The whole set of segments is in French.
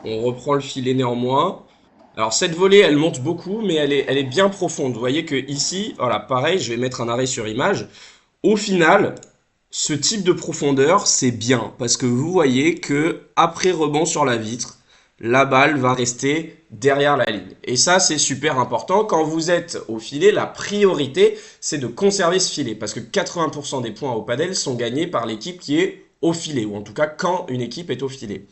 On reprend le filet néanmoins. Alors cette volée, elle monte beaucoup, mais elle est bien profonde. Vous voyez que ici, voilà, pareil, je vais mettre un arrêt sur image. Au final, ce type de profondeur, c'est bien parce que vous voyez que après rebond sur la vitre, la balle va rester derrière la ligne. Et ça, c'est super important. Quand vous êtes au filet, la priorité, c'est de conserver ce filet parce que 80% des points au padel sont gagnés par l'équipe qui est au filet, ou en tout cas quand une équipe est au filet.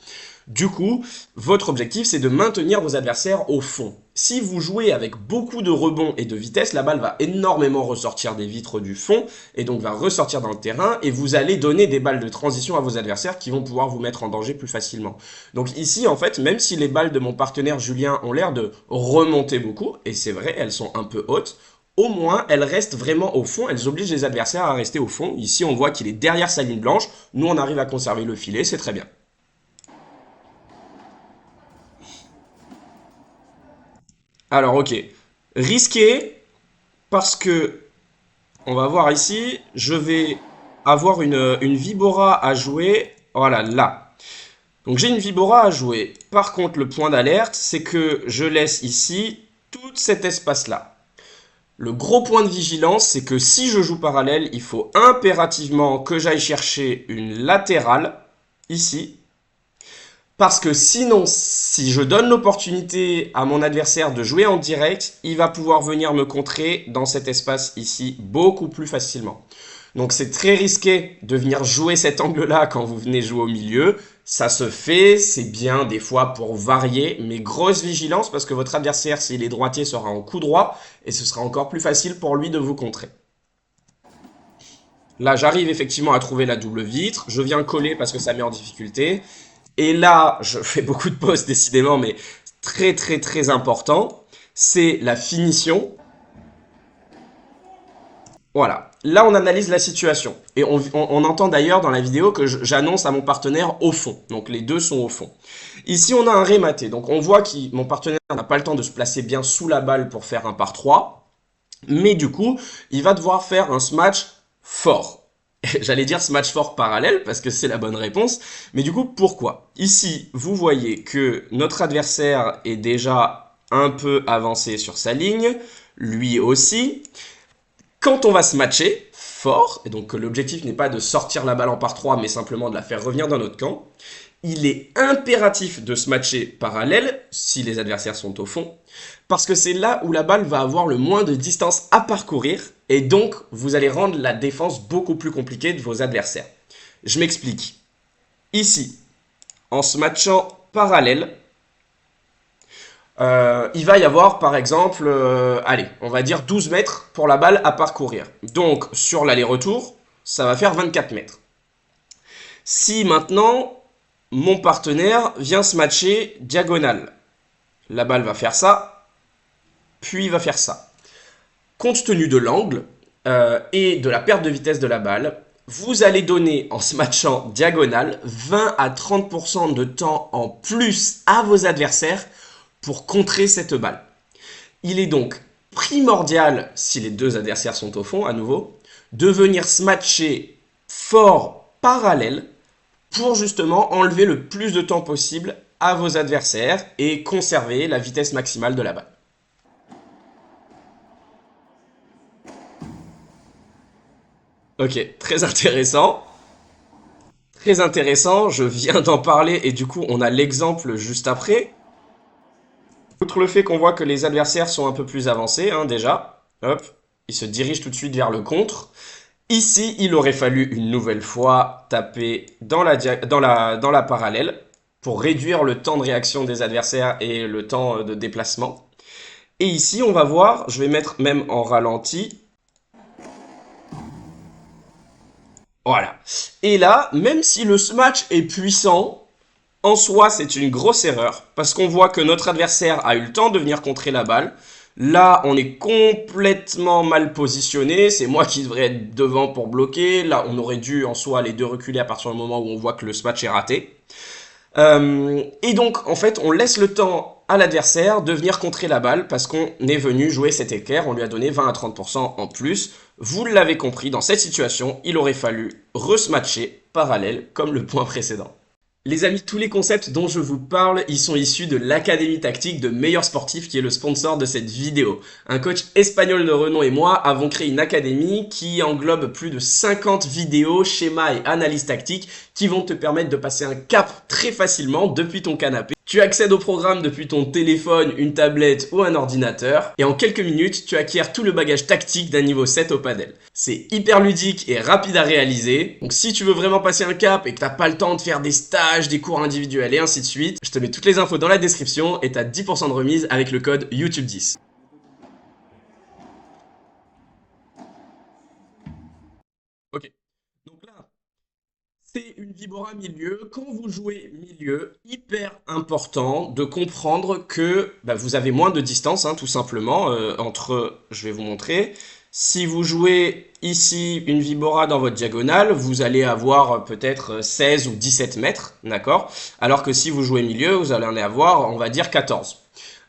Du coup, votre objectif, c'est de maintenir vos adversaires au fond. Si vous jouez avec beaucoup de rebonds et de vitesse, la balle va énormément ressortir des vitres du fond et donc va ressortir dans le terrain et vous allez donner des balles de transition à vos adversaires qui vont pouvoir vous mettre en danger plus facilement. Donc ici, en fait, même si les balles de mon partenaire Julien ont l'air de remonter beaucoup, et c'est vrai, elles sont un peu hautes, au moins elles restent vraiment au fond, elles obligent les adversaires à rester au fond. Ici, on voit qu'il est derrière sa ligne blanche, nous on arrive à conserver le filet, c'est très bien. Alors, ok. Risqué parce que, on va voir ici, je vais avoir une Vibora à jouer. Voilà, là. Donc j'ai une Vibora à jouer. Par contre, le point d'alerte, c'est que je laisse ici tout cet espace-là. Le gros point de vigilance, c'est que si je joue parallèle, il faut impérativement que j'aille chercher une latérale, ici, parce que sinon, si je donne l'opportunité à mon adversaire de jouer en direct, il va pouvoir venir me contrer dans cet espace ici beaucoup plus facilement. Donc c'est très risqué de venir jouer cet angle-là quand vous venez jouer au milieu. Ça se fait, c'est bien des fois pour varier, mais grosse vigilance parce que votre adversaire, s'il est droitier, sera en coup droit et ce sera encore plus facile pour lui de vous contrer. Là, j'arrive effectivement à trouver la double vitre. Je viens coller parce que ça met en difficulté. Et là, je fais beaucoup de pauses décidément, mais très très très important, c'est la finition. Voilà. Là, on analyse la situation. Et on entend d'ailleurs dans la vidéo que j'annonce à mon partenaire au fond. Donc les deux sont au fond. Ici, on a un rématé. Donc on voit que mon partenaire n'a pas le temps de se placer bien sous la balle pour faire un par 3. Mais du coup, il va devoir faire un smash fort. J'allais dire smash fort parallèle parce que c'est la bonne réponse. Mais du coup, pourquoi? Ici, vous voyez que notre adversaire est déjà un peu avancé sur sa ligne. Lui aussi. Quand on va se matcher fort, et donc l'objectif n'est pas de sortir la balle en par 3, mais simplement de la faire revenir dans notre camp, il est impératif de se matcher parallèle, si les adversaires sont au fond, parce que c'est là où la balle va avoir le moins de distance à parcourir, et donc vous allez rendre la défense beaucoup plus compliquée de vos adversaires. Je m'explique. Ici, en se matchant parallèle, il va y avoir par exemple, allez, on va dire 12 mètres pour la balle à parcourir. Donc sur l'aller-retour, ça va faire 24 mètres. Si maintenant, mon partenaire vient se matcher diagonale, la balle va faire ça, puis va faire ça. Compte tenu de l'angle et de la perte de vitesse de la balle, vous allez donner en se matchant diagonale 20 à 30% de temps en plus à vos adversaires pour contrer cette balle. Il est donc primordial, si les deux adversaires sont au fond à nouveau, de venir se matcher fort parallèle pour justement enlever le plus de temps possible à vos adversaires et conserver la vitesse maximale de la balle. Ok, très intéressant. Très intéressant, je viens d'en parler et du coup on a l'exemple juste après. Outre le fait qu'on voit que les adversaires sont un peu plus avancés, hein, déjà, hop, ils se dirigent tout de suite vers le contre. Ici, il aurait fallu une nouvelle fois taper dans la parallèle pour réduire le temps de réaction des adversaires et le temps de déplacement. Et ici, on va voir, je vais mettre même en ralenti. Voilà. Et là, même si le smash est puissant, en soi, c'est une grosse erreur parce qu'on voit que notre adversaire a eu le temps de venir contrer la balle. Là, on est complètement mal positionné. C'est moi qui devrais être devant pour bloquer. Là, on aurait dû en soi les deux reculer à partir du moment où on voit que le match est raté. Et donc, en fait, on laisse le temps à l'adversaire de venir contrer la balle parce qu'on est venu jouer cet équerre. On lui a donné 20 à 30% en plus. Vous l'avez compris, dans cette situation, il aurait fallu resmatcher parallèle comme le point précédent. Les amis, tous les concepts dont je vous parle, ils sont issus de l'Académie Tactique de Meilleurs Sportifs qui est le sponsor de cette vidéo. Un coach espagnol de renom et moi avons créé une académie qui englobe plus de 50 vidéos, schémas et analyses tactiques qui vont te permettre de passer un cap très facilement depuis ton canapé. Tu accèdes au programme depuis ton téléphone, une tablette ou un ordinateur et en quelques minutes, tu acquiers tout le bagage tactique d'un niveau 7 au padel. C'est hyper ludique et rapide à réaliser. Donc si tu veux vraiment passer un cap et que t'as pas le temps de faire des stages, des cours individuels et ainsi de suite, je te mets toutes les infos dans la description et t'as 10% de remise avec le code YouTube10. Ok. Donc là, c'est une Vibora milieu. Quand vous jouez milieu, hyper important de comprendre que vous avez moins de distance, hein, tout simplement, entre, je vais vous montrer, si vous jouez ici une Vibora dans votre diagonale, vous allez avoir peut-être 16 ou 17 mètres, d'accord? Alors que si vous jouez milieu, vous allez en avoir, on va dire, 14.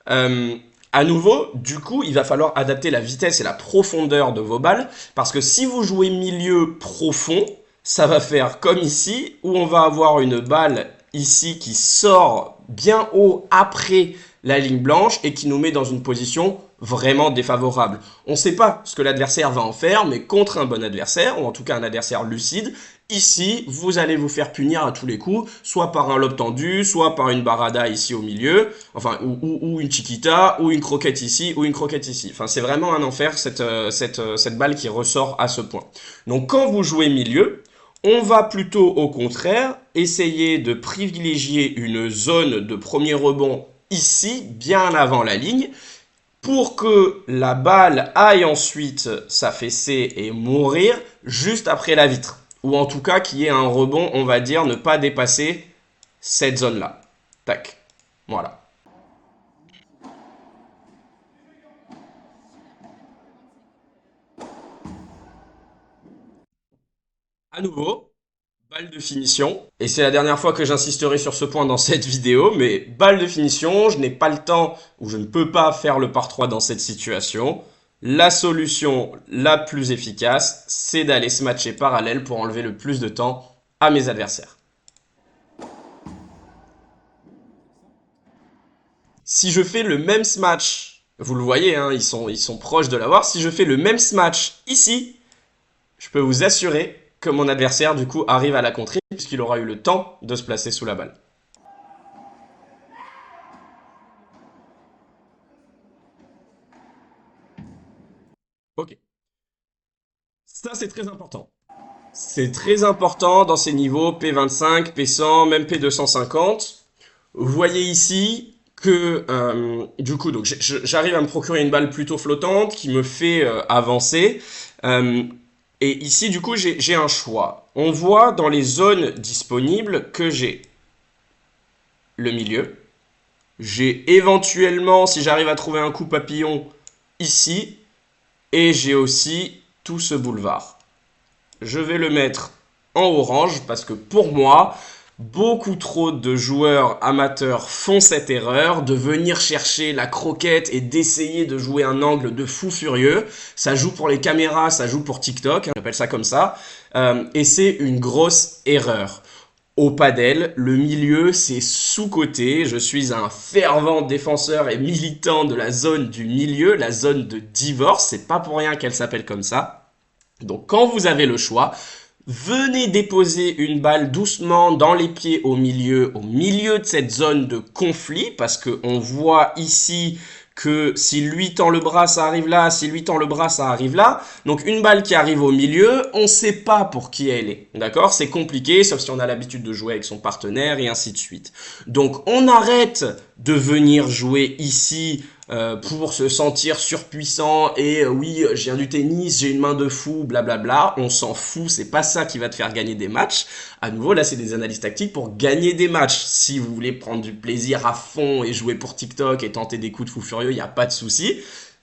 Euh, à nouveau, du coup, il va falloir adapter la vitesse et la profondeur de vos balles, parce que si vous jouez milieu profond, ça va faire comme ici, où on va avoir une balle ici qui sort bien haut après la ligne blanche et qui nous met dans une position vraiment défavorable. On ne sait pas ce que l'adversaire va en faire, mais contre un bon adversaire, ou en tout cas un adversaire lucide, ici, vous allez vous faire punir à tous les coups, soit par un lob tendu, soit par une barada ici au milieu, enfin, ou une chiquita, ou une croquette ici, ou une croquette ici. Enfin, c'est vraiment un enfer, cette balle qui ressort à ce point. Donc, quand vous jouez milieu, on va plutôt, au contraire, essayer de privilégier une zone de premier rebond ici, bien avant la ligne, pour que la balle aille ensuite s'affaisser et mourir juste après la vitre. Ou en tout cas qu'il y ait un rebond, on va dire, ne pas dépasser cette zone-là. Tac. Voilà. À nouveau, balle de finition. Et c'est la dernière fois que j'insisterai sur ce point dans cette vidéo, mais balle de finition, je n'ai pas le temps ou je ne peux pas faire le par 3 dans cette situation. La solution la plus efficace, c'est d'aller se matcher parallèle pour enlever le plus de temps à mes adversaires. Si je fais le même smash, vous le voyez, hein, ils sont proches de l'avoir. Si je fais le même smash ici, je peux vous assurer que mon adversaire, du coup, arrive à la contrer puisqu'il aura eu le temps de se placer sous la balle. Ok. Ça, c'est très important. C'est très important dans ces niveaux P25, P100, même P250. Vous voyez ici que du coup, donc j'arrive à me procurer une balle plutôt flottante qui me fait avancer. Euh, et ici, du coup, j'ai un choix. On voit dans les zones disponibles que j'ai le milieu. J'ai éventuellement, si j'arrive à trouver un coup papillon, ici. Et j'ai aussi tout ce boulevard. Je vais le mettre en orange parce que pour moi, beaucoup trop de joueurs amateurs font cette erreur de venir chercher la croquette et d'essayer de jouer un angle de fou furieux. Ça joue pour les caméras, ça joue pour TikTok, j'appelle ça comme ça. Et c'est une grosse erreur. Au padel, le milieu, c'est sous-coté. Je suis un fervent défenseur et militant de la zone du milieu, la zone de divorce. C'est pas pour rien qu'elle s'appelle comme ça. Donc, quand vous avez le choix, venez déposer une balle doucement dans les pieds au milieu de cette zone de conflit, parce que on voit ici que si lui tend le bras, ça arrive là, si lui tend le bras, ça arrive là. Donc une balle qui arrive au milieu, on ne sait pas pour qui elle est. D'accord? C'est compliqué, sauf si on a l'habitude de jouer avec son partenaire et ainsi de suite. Donc on arrête de venir jouer ici pour se sentir surpuissant et oui, je viens du tennis, j'ai une main de fou, blablabla. On s'en fout, c'est pas ça qui va te faire gagner des matchs. À nouveau, là, c'est des analyses tactiques pour gagner des matchs. Si vous voulez prendre du plaisir à fond et jouer pour TikTok et tenter des coups de fou furieux, il n'y a pas de souci.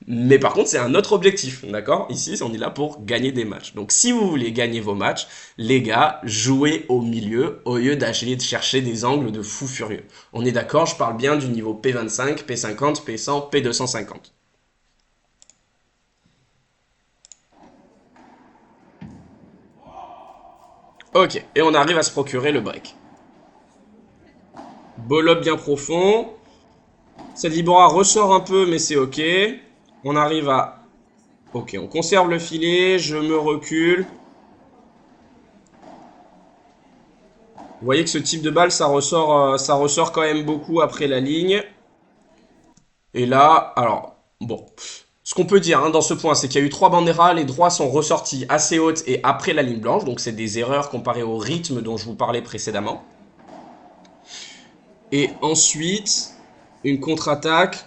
Mais par contre, c'est un autre objectif, d'accord? Ici, on est là pour gagner des matchs. Donc, si vous voulez gagner vos matchs, les gars, jouez au milieu au lieu d'aller chercher des angles de fou furieux. On est d'accord, je parle bien du niveau P25, P50, P100, P250. Ok, et on arrive à se procurer le break. Beau lob bien profond. Cette Vibora ressort un peu, mais c'est ok. On arrive à... Ok, on conserve le filet, je me recule. Vous voyez que ce type de balle, ça ressort quand même beaucoup après la ligne. Et là, alors, bon... Ce qu'on peut dire hein, dans ce point, c'est qu'il y a eu 3 banderas, les droits sont ressortis assez hautes et après la ligne blanche, donc c'est des erreurs comparées au rythme dont je vous parlais précédemment. Et ensuite, une contre-attaque.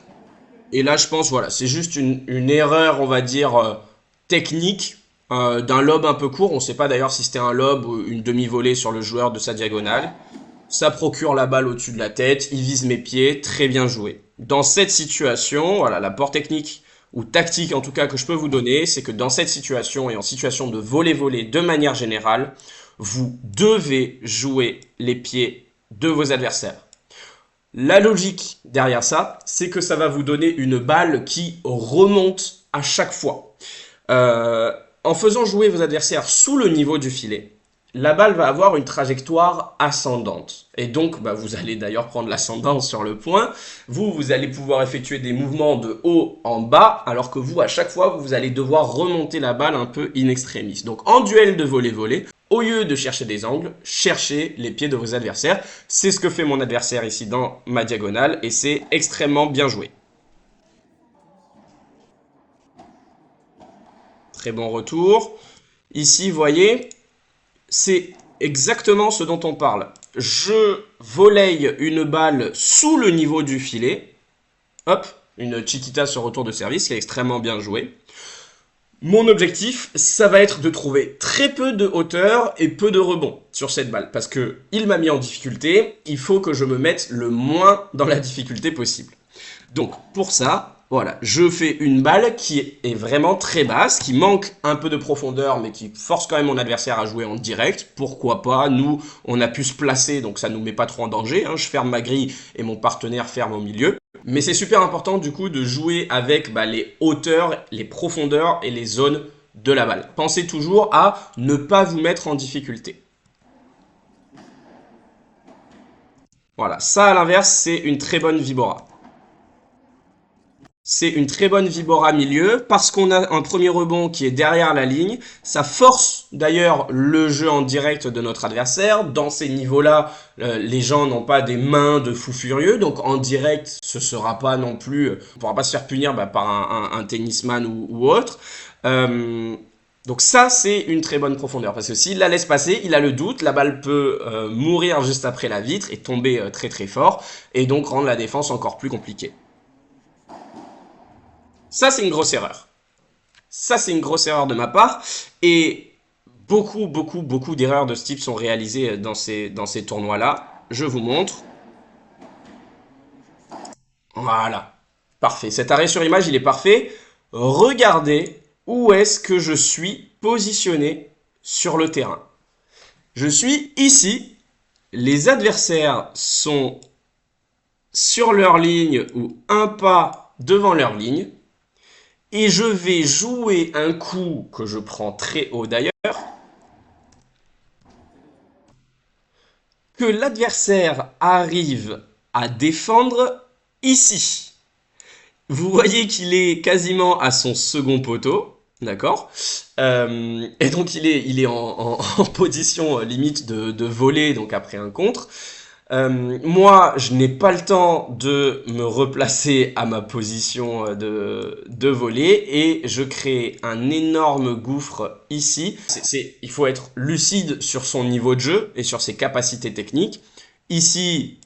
Et là, je pense, voilà, c'est juste une erreur, on va dire, technique d'un lob un peu court. On ne sait pas d'ailleurs si c'était un lob ou une demi-volée sur le joueur de sa diagonale. Ça procure la balle au-dessus de la tête, il vise mes pieds, très bien joué. Dans cette situation, voilà, l'apport technique ou tactique en tout cas que je peux vous donner, c'est que dans cette situation et en situation de volley-volley de manière générale, vous devez jouer les pieds de vos adversaires. La logique derrière ça, c'est que ça va vous donner une balle qui remonte à chaque fois. En faisant jouer vos adversaires sous le niveau du filet, la balle va avoir une trajectoire ascendante. Et donc, vous allez d'ailleurs prendre l'ascendance sur le point. Vous allez pouvoir effectuer des mouvements de haut en bas, alors que vous, à chaque fois, vous allez devoir remonter la balle un peu in extremis. Donc, en duel de volley-volley, au lieu de chercher des angles, cherchez les pieds de vos adversaires. C'est ce que fait mon adversaire ici dans ma diagonale, et c'est extrêmement bien joué. Très bon retour. Ici, vous voyez... C'est exactement ce dont on parle. Je volley une balle sous le niveau du filet. Hop, une chiquita sur retour de service qui est extrêmement bien jouée. Mon objectif, ça va être de trouver très peu de hauteur et peu de rebond sur cette balle. Parce que il m'a mis en difficulté, il faut que je me mette le moins dans la difficulté possible. Donc pour ça, voilà, je fais une balle qui est vraiment très basse, qui manque un peu de profondeur, mais qui force quand même mon adversaire à jouer en direct. Pourquoi pas? Nous, on a pu se placer, donc ça nous met pas trop en danger. Hein. Je ferme ma grille et mon partenaire ferme au milieu. Mais c'est super important du coup de jouer avec les hauteurs, les profondeurs et les zones de la balle. Pensez toujours à ne pas vous mettre en difficulté. Voilà, ça à l'inverse, c'est une très bonne Vibora. C'est une très bonne Vibora milieu parce qu'on a un premier rebond qui est derrière la ligne. Ça force d'ailleurs le jeu en direct de notre adversaire. Dans ces niveaux-là, les gens n'ont pas des mains de fou furieux. Donc en direct, ce sera pas non plus... On ne pourra pas se faire punir par un tennisman ou autre. Donc ça, c'est une très bonne profondeur. Parce que s'il la laisse passer, il a le doute. La balle peut mourir juste après la vitre et tomber très très fort. Et donc rendre la défense encore plus compliquée. Ça, c'est une grosse erreur. Ça, c'est une grosse erreur de ma part. Et beaucoup d'erreurs de ce type sont réalisées dans ces tournois-là. Je vous montre. Voilà. Parfait. Cet arrêt sur image, il est parfait. Regardez où est-ce que je suis positionné sur le terrain. Je suis ici. Les adversaires sont sur leur ligne ou un pas devant leur ligne. Et je vais jouer un coup que je prends très haut d'ailleurs, que l'adversaire arrive à défendre ici. Vous voyez qu'il est quasiment à son second poteau, d'accord et donc il est en position limite de voler, donc après un contre. Moi, je n'ai pas le temps de me replacer à ma position de volley et je crée un énorme gouffre ici. Il faut être lucide sur son niveau de jeu et sur ses capacités techniques. Ici,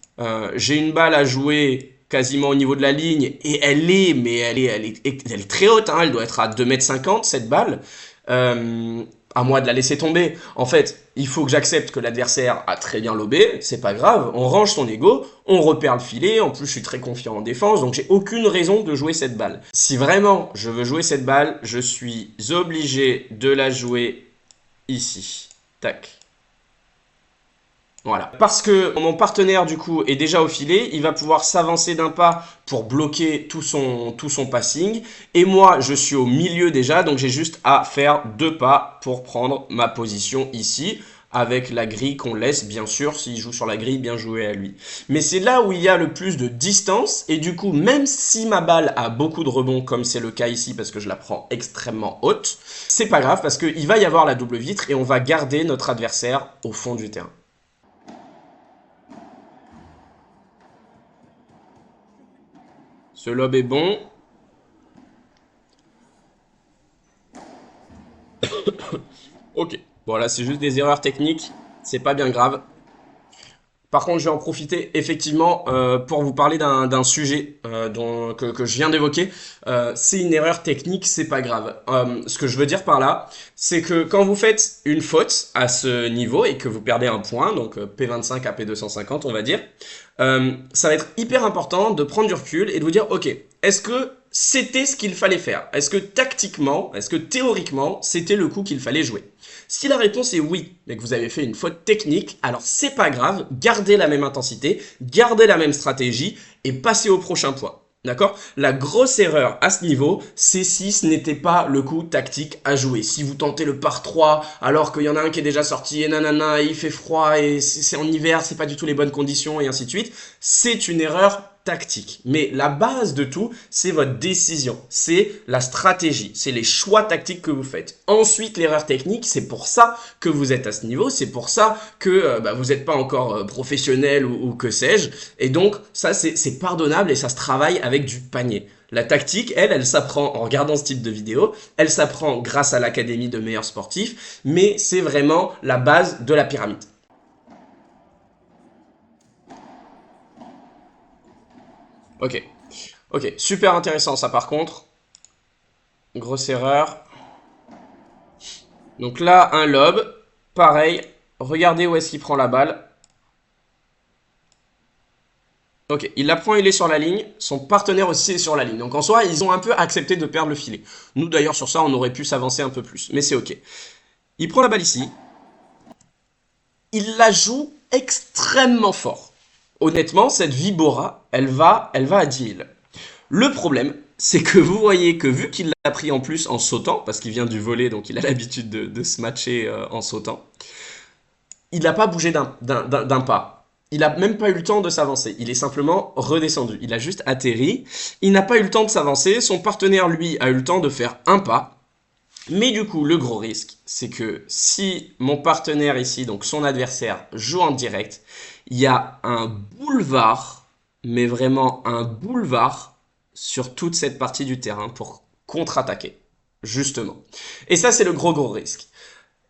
j'ai une balle à jouer quasiment au niveau de la ligne et elle est très haute. Hein, elle doit être à 2,50 m cette balle. À moi de la laisser tomber. En fait, il faut que j'accepte que l'adversaire a très bien lobé, c'est pas grave, on range son ego, on repère le filet, en plus je suis très confiant en défense, donc j'ai aucune raison de jouer cette balle. Si vraiment je veux jouer cette balle, je suis obligé de la jouer ici. Tac. Voilà. Parce que mon partenaire, du coup, est déjà au filet, il va pouvoir s'avancer d'un pas pour bloquer tout son passing. Et moi, je suis au milieu déjà, donc j'ai juste à faire 2 pas pour prendre ma position ici. avec la grille qu'on laisse, bien sûr, s'il joue sur la grille, bien joué à lui. Mais c'est là où il y a le plus de distance, et du coup, même si ma balle a beaucoup de rebonds, comme c'est le cas ici, parce que je la prends extrêmement haute, c'est pas grave, parce qu'il va y avoir la double vitre, et on va garder notre adversaire au fond du terrain. Ce lob est bon. Ok. Bon, là, c'est juste des erreurs techniques. C'est pas bien grave. Par contre, je vais en profiter effectivement pour vous parler d'un sujet que je viens d'évoquer. C'est une erreur technique, c'est pas grave. Ce que je veux dire par là, c'est que quand vous faites une faute à ce niveau et que vous perdez un point, donc P25 à P250, on va dire, ça va être hyper important de prendre du recul et de vous dire, ok, est-ce que c'était ce qu'il fallait faire? Est-ce que tactiquement, est-ce que théoriquement, c'était le coup qu'il fallait jouer? Si la réponse est oui, mais que vous avez fait une faute technique, alors c'est pas grave, gardez la même intensité, gardez la même stratégie et passez au prochain point. D'accord? La grosse erreur à ce niveau, c'est si ce n'était pas le coup tactique à jouer. Si vous tentez le par 3 alors qu'il y en a un qui est déjà sorti et nanana, et il fait froid et c'est en hiver, c'est pas du tout les bonnes conditions et ainsi de suite, c'est une erreur tactique. Mais la base de tout, c'est votre décision, c'est la stratégie, c'est les choix tactiques que vous faites. Ensuite, l'erreur technique, c'est pour ça que vous êtes à ce niveau, c'est pour ça que vous n'êtes pas encore professionnel ou que sais-je. Et donc, ça, c'est pardonnable et ça se travaille avec du panier. La tactique, elle s'apprend en regardant ce type de vidéo, elle s'apprend grâce à l'académie de meilleurs sportifs, mais c'est vraiment la base de la pyramide. Ok, ok, super intéressant ça par contre. Grosse erreur. Donc là, un lob. Pareil, regardez où est-ce qu'il prend la balle. Ok, il la prend, il est sur la ligne. Son partenaire aussi est sur la ligne. Donc en soi, ils ont un peu accepté de perdre le filet. Nous d'ailleurs, sur ça, on aurait pu s'avancer un peu plus. Mais c'est ok. Il prend la balle ici. Il la joue extrêmement fort. Honnêtement, cette Vibora, elle va à 10 000. Le problème, c'est que vous voyez que vu qu'il l'a pris en plus en sautant, parce qu'il vient du volet, donc il a l'habitude de se matcher en sautant, il n'a pas bougé d'un pas. Il n'a même pas eu le temps de s'avancer. Il est simplement redescendu. Il a juste atterri. Il n'a pas eu le temps de s'avancer. Son partenaire, lui, a eu le temps de faire un pas. Mais du coup, le gros risque, c'est que si mon partenaire ici, donc son adversaire, joue en direct, il y a un boulevard, mais vraiment un boulevard sur toute cette partie du terrain pour contre-attaquer, justement. Et ça, c'est le gros risque.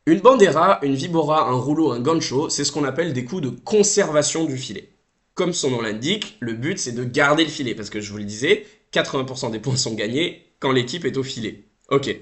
Une bandera, une vibora, un rouleau, un gancho, c'est ce qu'on appelle des coups de conservation du filet. Comme son nom l'indique, le but c'est de garder le filet, parce que je vous le disais, 80% des points sont gagnés quand l'équipe est au filet. Ok.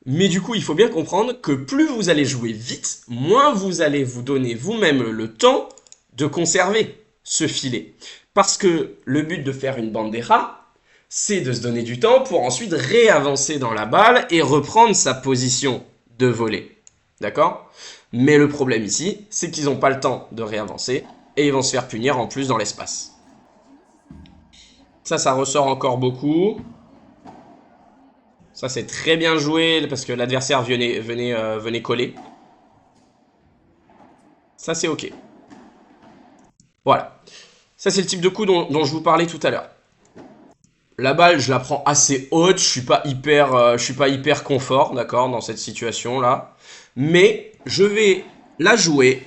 Mais du coup, il faut bien comprendre que plus vous allez jouer vite, moins vous allez vous donner vous-même le temps de conserver ce filet. Parce que le but de faire une bandera, c'est de se donner du temps pour ensuite réavancer dans la balle et reprendre sa position de volet. D'accord? Mais le problème ici, c'est qu'ils n'ont pas le temps de réavancer et ils vont se faire punir en plus dans l'espace. Ça ressort encore beaucoup. Ça, c'est très bien joué parce que l'adversaire venait coller. Ça, c'est OK. Voilà. Ça, c'est le type de coup dont je vous parlais tout à l'heure. La balle, je la prends assez haute. Je suis pas hyper confort, d'accord, dans cette situation-là. Mais je vais la jouer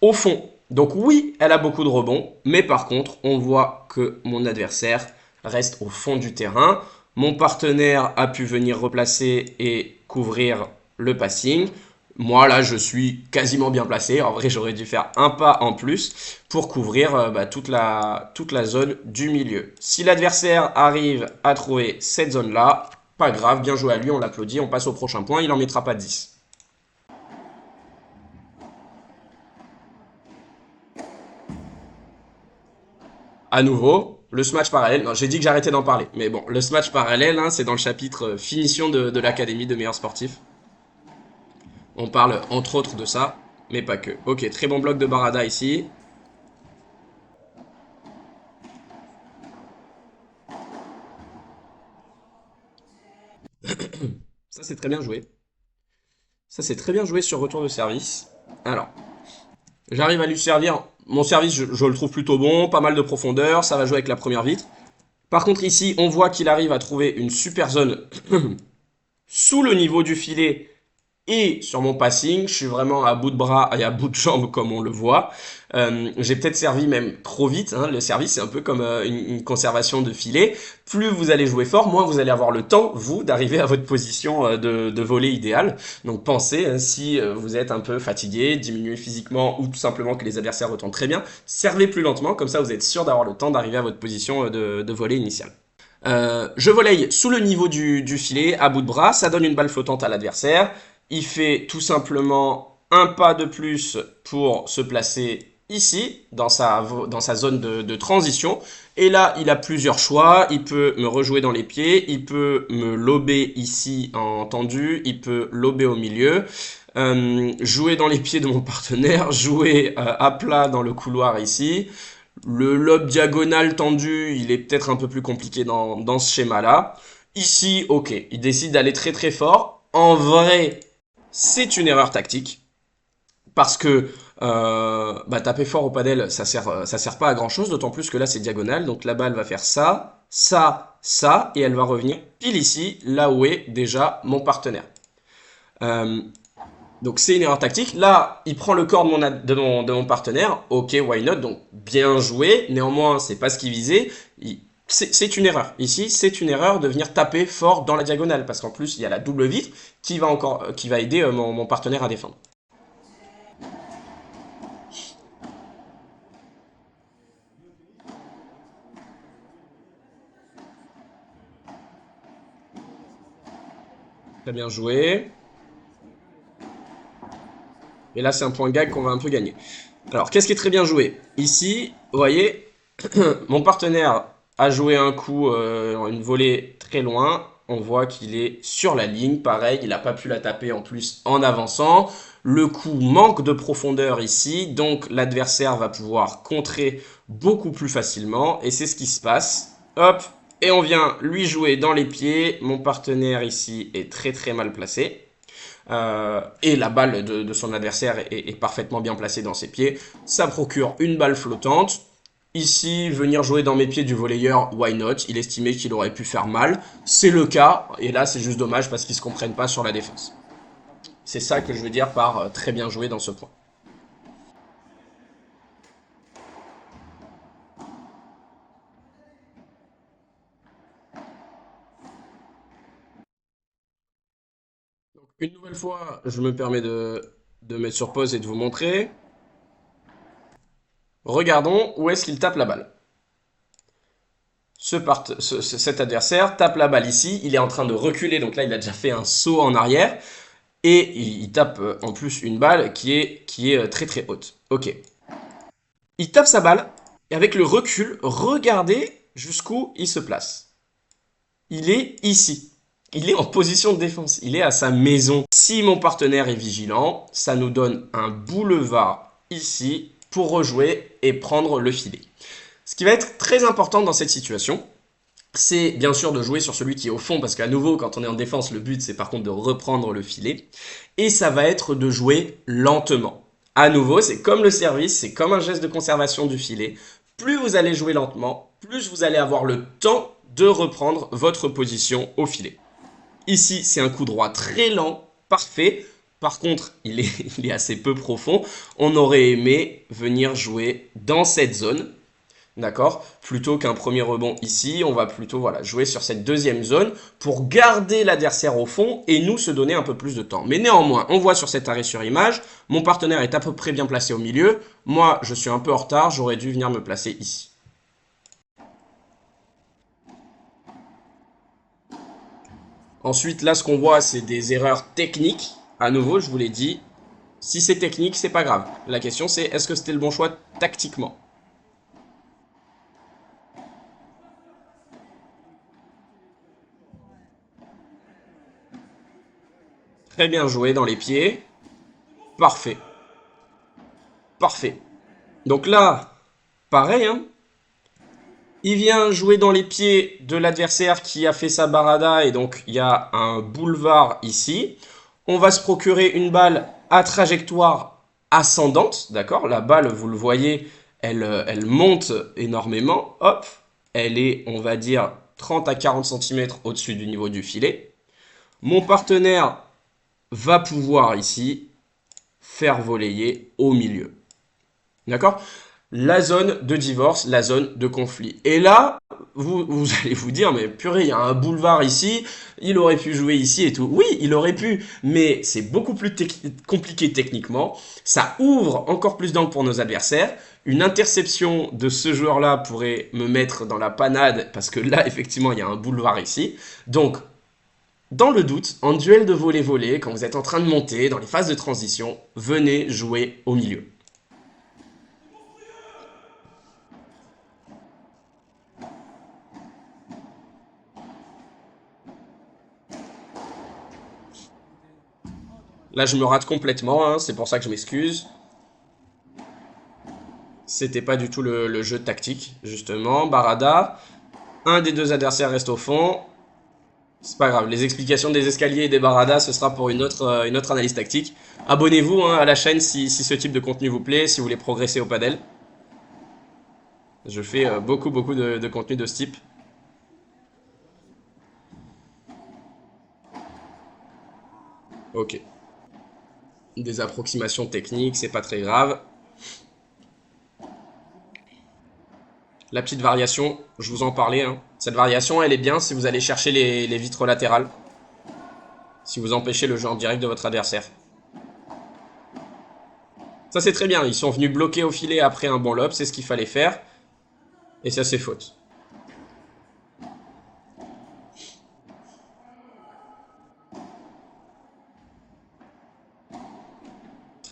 au fond. Donc oui, elle a beaucoup de rebonds, mais par contre, on voit que mon adversaire reste au fond du terrain. Mon partenaire a pu venir replacer et couvrir le passing. Moi, là, je suis quasiment bien placé. En vrai, j'aurais dû faire un pas en plus pour couvrir toute la zone du milieu. Si l'adversaire arrive à trouver cette zone-là, pas grave, bien joué à lui, on l'applaudit, on passe au prochain point, il n'en mettra pas 10. À nouveau, le smash parallèle. Non, j'ai dit que j'arrêtais d'en parler. Mais bon, le smash parallèle, hein, c'est dans le chapitre finition de l'Académie de meilleurs sportifs. On parle entre autres de ça, mais pas que. Ok, très bon bloc de Barada ici. Ça, c'est très bien joué. Ça, c'est très bien joué sur retour de service. Alors, j'arrive à lui servir. Mon service, je le trouve plutôt bon. Pas mal de profondeur. Ça va jouer avec la première vitre. Par contre, ici, on voit qu'il arrive à trouver une super zone sous le niveau du filet. Et sur mon passing, je suis vraiment à bout de bras et à bout de jambes comme on le voit. J'ai peut-être servi même trop vite. Hein. Le service, c'est un peu comme une conservation de filet. Plus vous allez jouer fort, moins vous allez avoir le temps, vous, d'arriver à votre position de volée idéale. Donc pensez, hein, si vous êtes un peu fatigué, diminué physiquement ou tout simplement que les adversaires retentent très bien, servez plus lentement. Comme ça, vous êtes sûr d'avoir le temps d'arriver à votre position de volée initiale. Je volaille sous le niveau du filet, à bout de bras. Ça donne une balle flottante à l'adversaire. Il fait tout simplement un pas de plus pour se placer ici, dans sa zone de transition. Et là, il a plusieurs choix. Il peut me rejouer dans les pieds. Il peut me lober ici en tendu. Il peut lober au milieu. Jouer dans les pieds de mon partenaire. Jouer à plat dans le couloir ici. Le lob diagonal tendu, il est peut-être un peu plus compliqué dans ce schéma-là. Ici, ok, il décide d'aller très très fort. En vrai, c'est une erreur tactique. Parce que taper fort au padel, ça sert pas à grand chose, d'autant plus que là c'est diagonal. Donc la balle va faire ça, ça, ça, et elle va revenir pile ici, là où est déjà mon partenaire. Donc c'est une erreur tactique. Là, il prend le corps de mon partenaire. Ok, why not? Donc bien joué. Néanmoins, c'est pas ce qu'il visait. C'est une erreur. Ici, c'est une erreur de venir taper fort dans la diagonale. Parce qu'en plus, il y a la double vitre qui va aider mon partenaire à défendre. Très bien joué. Et là, c'est un point gag qu'on va un peu gagner. Alors, qu'est-ce qui est très bien joué? Ici, vous voyez, mon partenaire a joué un coup, une volée très loin. On voit qu'il est sur la ligne. Pareil, il n'a pas pu la taper en plus en avançant. Le coup manque de profondeur ici. Donc, l'adversaire va pouvoir contrer beaucoup plus facilement. Et c'est ce qui se passe. Hop. Et on vient lui jouer dans les pieds. Mon partenaire ici est très très mal placé. Et la balle de son adversaire est parfaitement bien placée dans ses pieds. Ça procure une balle flottante. Ici, venir jouer dans mes pieds du volleyeur, why not? Il estimait qu'il aurait pu faire mal. C'est le cas. Et là, c'est juste dommage parce qu'ils ne se comprennent pas sur la défense. C'est ça que je veux dire par très bien joué dans ce point. Donc, une nouvelle fois, je me permets de mettre sur pause et de vous montrer. Regardons où est-ce qu'il tape la balle. Cet adversaire tape la balle ici, il est en train de reculer, donc là il a déjà fait un saut en arrière, et il tape en plus une balle qui est très très haute. Ok. Il tape sa balle, et avec le recul, regardez jusqu'où il se place. Il est ici. Il est en position de défense, il est à sa maison. Si mon partenaire est vigilant, ça nous donne un boulevard ici pour rejouer et prendre le filet. Ce qui va être très important dans cette situation, c'est bien sûr de jouer sur celui qui est au fond, parce qu'à nouveau, quand on est en défense, le but, c'est par contre de reprendre le filet. Et ça va être de jouer lentement. À nouveau, c'est comme le service, c'est comme un geste de conservation du filet. Plus vous allez jouer lentement, plus vous allez avoir le temps de reprendre votre position au filet. Ici, c'est un coup droit très lent, parfait. Par contre, il est assez peu profond. On aurait aimé venir jouer dans cette zone. D'accord? Plutôt qu'un premier rebond ici, on va plutôt jouer sur cette deuxième zone pour garder l'adversaire au fond et nous se donner un peu plus de temps. Mais néanmoins, on voit sur cet arrêt sur image, mon partenaire est à peu près bien placé au milieu. Moi, je suis un peu en retard, j'aurais dû venir me placer ici. Ensuite, là, ce qu'on voit, c'est des erreurs techniques. À nouveau, je vous l'ai dit, si c'est technique, c'est pas grave. La question, c'est est-ce que c'était le bon choix tactiquement? Très bien joué dans les pieds. Parfait. Parfait. Donc là, pareil, hein. Il vient jouer dans les pieds de l'adversaire qui a fait sa barada et donc il y a un boulevard ici. On va se procurer une balle à trajectoire ascendante, d'accord? La balle, vous le voyez, elle monte énormément. Hop, elle est, on va dire, 30 à 40 cm au-dessus du niveau du filet. Mon partenaire va pouvoir ici faire volleyer au milieu. D'accord? La zone de divorce, la zone de conflit. Et là, vous allez vous dire, mais purée, il y a un boulevard ici, il aurait pu jouer ici et tout. Oui, il aurait pu, mais c'est beaucoup plus compliqué techniquement. Ça ouvre encore plus d'angles pour nos adversaires. Une interception de ce joueur-là pourrait me mettre dans la panade, parce que là, effectivement, il y a un boulevard ici. Donc, dans le doute, en duel de volley-volley, quand vous êtes en train de monter, dans les phases de transition, venez jouer au milieu. Là, je me rate complètement, hein, c'est pour ça que je m'excuse. C'était pas du tout le jeu tactique, justement. Barada, un des deux adversaires reste au fond. C'est pas grave, les explications des escaliers et des baradas, ce sera pour une autre analyse tactique. Abonnez-vous hein, à la chaîne si ce type de contenu vous plaît, si vous voulez progresser au padel. Je fais beaucoup de contenu de ce type. Ok. Des approximations techniques, c'est pas très grave. La petite variation, je vous en parlais. Hein. Cette variation, elle est bien si vous allez chercher les vitres latérales. Si vous empêchez le jeu en direct de votre adversaire. Ça, c'est très bien. Ils sont venus bloquer au filet après un bon lob. C'est ce qu'il fallait faire. Et ça, c'est faute.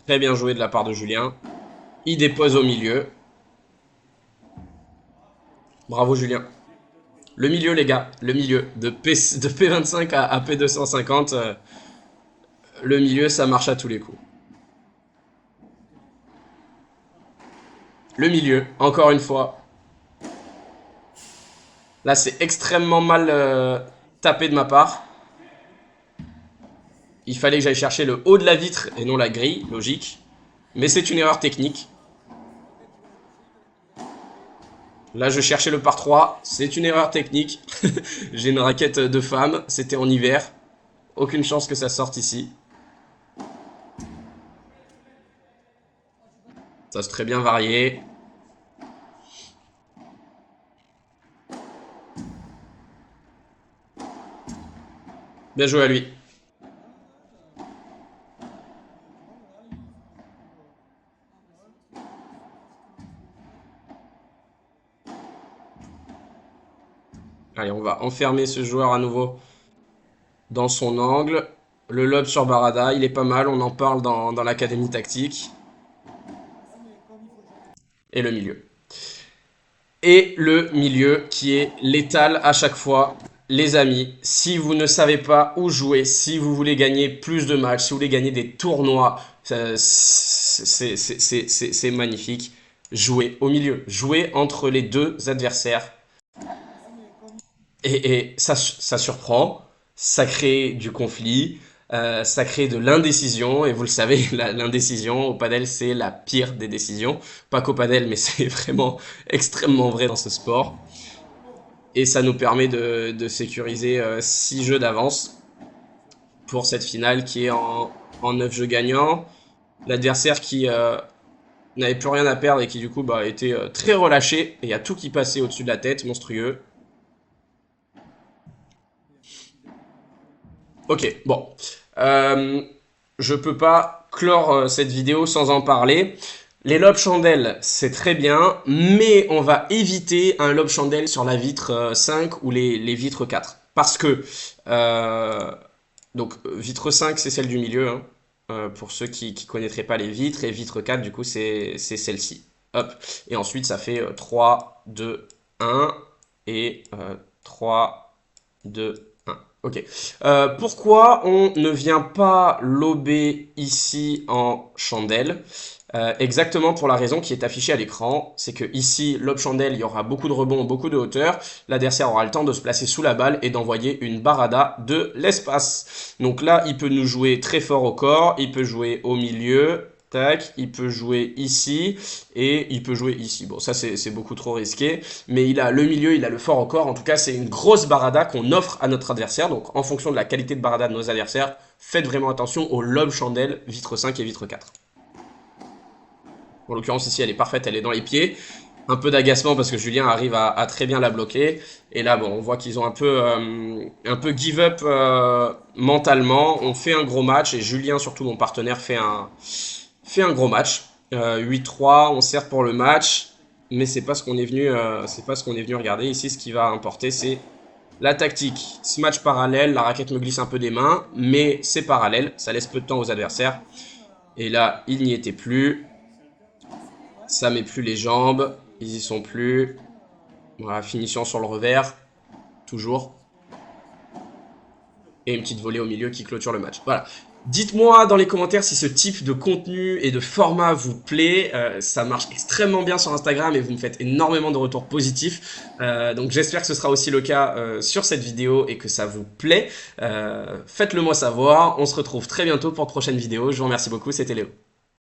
Très bien joué de la part de Julien. Il dépose au milieu. Bravo, Julien. Le milieu, les gars. Le milieu. De P25 à P250. Le milieu, ça marche à tous les coups. Le milieu, encore une fois. Là, c'est extrêmement mal tapé de ma part. Il fallait que j'aille chercher le haut de la vitre et non la grille, logique. Mais c'est une erreur technique. Là, je cherchais le par 3. C'est une erreur technique. J'ai une raquette de femme. C'était en hiver. Aucune chance que ça sorte ici. Ça c'est très bien varié. Bien joué à lui. Allez, on va enfermer ce joueur à nouveau dans son angle. Le lob sur Barada, il est pas mal. On en parle dans l'académie tactique. Et le milieu. Et le milieu qui est létal à chaque fois. Les amis, si vous ne savez pas où jouer, si vous voulez gagner plus de matchs, si vous voulez gagner des tournois, c'est magnifique. Jouez au milieu, jouez entre les deux adversaires. Et ça surprend, ça crée du conflit, ça crée de l'indécision. Et vous le savez, l'indécision au padel, c'est la pire des décisions. Pas qu'au padel, mais c'est vraiment extrêmement vrai dans ce sport. Et ça nous permet de sécuriser 6 jeux d'avance pour cette finale qui est en 9 jeux gagnants. L'adversaire qui n'avait plus rien à perdre et qui du coup bah, était très relâché. Et il y a tout qui passait au-dessus de la tête, monstrueux. Ok, bon. Je peux pas clore cette vidéo sans en parler. Les lobes chandelles, c'est très bien, mais on va éviter un lobe chandelle sur la vitre 5 ou les vitres 4. Parce que, donc, vitre 5, c'est celle du milieu, hein, pour ceux qui ne connaîtraient pas les vitres, et vitre 4, du coup, c'est celle-ci. Hop, et ensuite, ça fait 3, 2, 1, et 3, 2, 1. Ok. Pourquoi on ne vient pas lober ici en chandelle? Exactement pour la raison qui est affichée à l'écran, c'est que ici, lob chandelle, il y aura beaucoup de rebonds, beaucoup de hauteur. L'adversaire aura le temps de se placer sous la balle et d'envoyer une barada de l'espace. Donc là, il peut nous jouer très fort au corps, il peut jouer au milieu, tac, il peut jouer ici et il peut jouer ici. Bon, ça c'est beaucoup trop risqué, mais il a le milieu, il a le fort au corps. En tout cas, c'est une grosse barada qu'on offre à notre adversaire. Donc en fonction de la qualité de barada de nos adversaires, faites vraiment attention aux lob chandelle, vitre 5 et vitre 4. En l'occurrence, ici, elle est parfaite, elle est dans les pieds. Un peu d'agacement parce que Julien arrive à très bien la bloquer. Et là, bon, on voit qu'ils ont un peu give up mentalement. On fait un gros match et Julien, surtout mon partenaire, fait un gros match. 8-3, on sert pour le match. Mais c'est pas ce qu'on est venu, c'est pas ce qu'on est venu regarder. Ici, ce qui va importer, c'est la tactique. Ce match parallèle, la raquette me glisse un peu des mains, mais c'est parallèle. Ça laisse peu de temps aux adversaires. Et là, il n'y était plus. Ça met plus les jambes, ils y sont plus. Voilà, finition sur le revers, toujours. Et une petite volée au milieu qui clôture le match. Voilà. Dites-moi dans les commentaires si ce type de contenu et de format vous plaît. Ça marche extrêmement bien sur Instagram et vous me faites énormément de retours positifs. Donc j'espère que ce sera aussi le cas sur cette vidéo et que ça vous plaît. Faites-le moi savoir. On se retrouve très bientôt pour de prochaines vidéos. Je vous remercie beaucoup, c'était Léo.